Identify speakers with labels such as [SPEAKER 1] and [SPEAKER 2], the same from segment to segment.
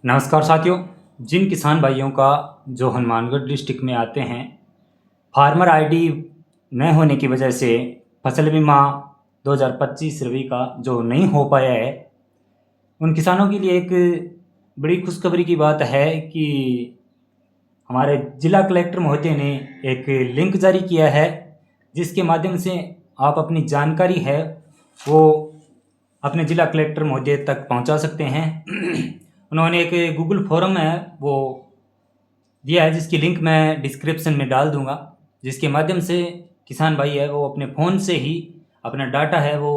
[SPEAKER 1] नमस्कार साथियों। जिन किसान भाइयों का जो हनुमानगढ़ डिस्ट्रिक्ट में आते हैं फार्मर आईडी न होने की वजह से फसल बीमा 2025 रबी का जो नहीं हो पाया है, उन किसानों के लिए एक बड़ी खुशखबरी की बात है कि हमारे जिला कलेक्टर महोदय ने एक लिंक जारी किया है, जिसके माध्यम से आप अपनी जानकारी है वो अपने जिला कलेक्टर महोदय तक पहुंचा सकते हैं। उन्होंने एक गूगल फॉर्म है वो दिया है, जिसकी लिंक मैं डिस्क्रिप्शन में डाल दूंगा, जिसके माध्यम से किसान भाई है वो अपने फ़ोन से ही अपना डाटा है वो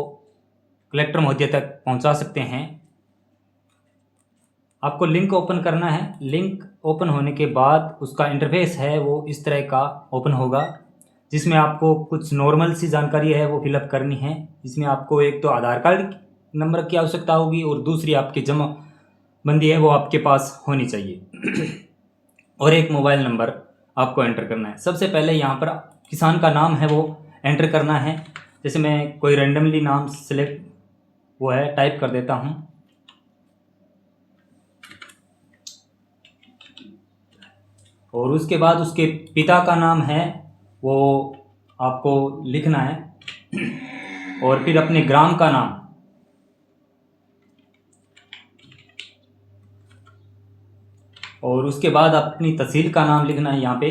[SPEAKER 1] कलेक्टर महोदय तक पहुंचा सकते हैं। आपको लिंक ओपन करना है। लिंक ओपन होने के बाद उसका इंटरफेस है वो इस तरह का ओपन होगा, जिसमें आपको कुछ नॉर्मल सी जानकारी है वो फिलअप करनी है। इसमें आपको एक तो आधार कार्ड नंबर की आवश्यकता होगी और दूसरी आपकी जमाबंदी है वो आपके पास होनी चाहिए और एक मोबाइल नंबर आपको एंटर करना है। सबसे पहले यहाँ पर किसान का नाम है वो एंटर करना है। जैसे मैं कोई रैंडमली नाम सेलेक्ट वो है टाइप कर देता हूँ। और उसके बाद उसके पिता का नाम है वो आपको लिखना है और फिर अपने ग्राम का नाम, और उसके बाद अपनी तहसील का नाम लिखना है यहाँ पे।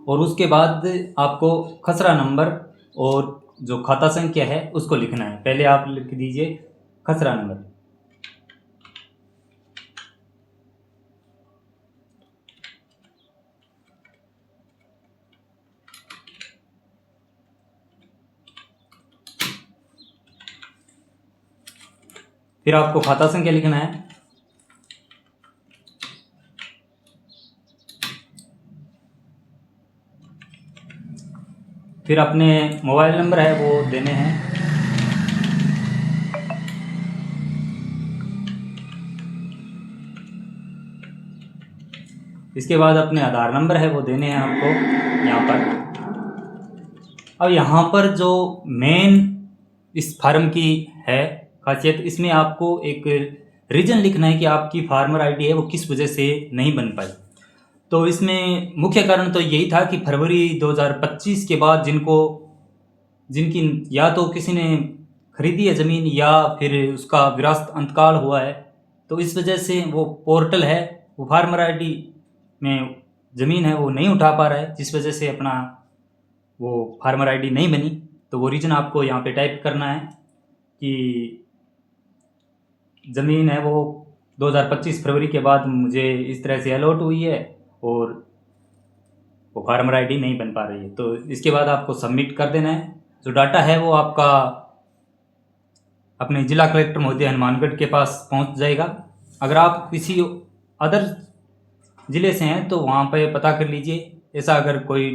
[SPEAKER 1] और उसके बाद आपको खसरा नंबर और जो खाता संख्या है उसको लिखना है। पहले आप लिख दीजिए खसरा नंबर, फिर आपको खाता संख्या लिखना है। फिर अपने मोबाइल नंबर है वो देने हैं। इसके बाद अपने आधार नंबर है वो देने हैं आपको यहाँ पर। अब यहाँ पर जो मेन इस फार्म की है खासियत, इसमें आपको एक रीज़न लिखना है कि आपकी फार्मर आईडी है वो किस वजह से नहीं बन पाई। तो इसमें मुख्य कारण तो यही था कि फरवरी 2025 के बाद जिनकी या तो किसी ने खरीदी है ज़मीन या फिर उसका विरासत अंतकाल हुआ है, तो इस वजह से वो पोर्टल है वो फार्मर आईडी में ज़मीन है वो नहीं उठा पा रहा है, जिस वजह से अपना वो फार्मर आईडी नहीं बनी। तो वो रीज़न आपको यहाँ पे टाइप करना है कि ज़मीन है वो 2025 फरवरी के बाद मुझे इस तरह से अलॉट हुई है और वो फार्मर आईडी नहीं बन पा रही है। तो इसके बाद आपको सबमिट कर देना है। जो डाटा है वो आपका अपने जिला कलेक्टर महोदय हनुमानगढ़ के पास पहुंच जाएगा। अगर आप किसी अदर ज़िले से हैं तो वहाँ पे पता कर लीजिए। ऐसा अगर कोई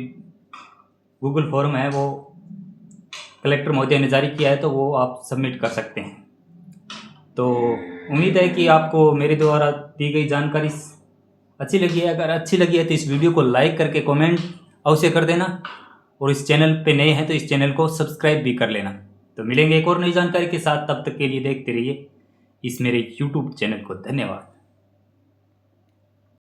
[SPEAKER 1] गूगल फॉर्म है वो कलेक्टर महोदय ने जारी किया है तो वो आप सबमिट कर सकते हैं। तो उम्मीद है कि आपको मेरे द्वारा दी गई जानकारी अच्छी लगी है। अगर अच्छी लगी है तो इस वीडियो को लाइक करके कमेंट अवश्य कर देना, और इस चैनल पे नए हैं तो इस चैनल को सब्सक्राइब भी कर लेना। तो मिलेंगे एक और नई जानकारी के साथ, तब तक के लिए देखते रहिए इस मेरे यूट्यूब चैनल को। धन्यवाद।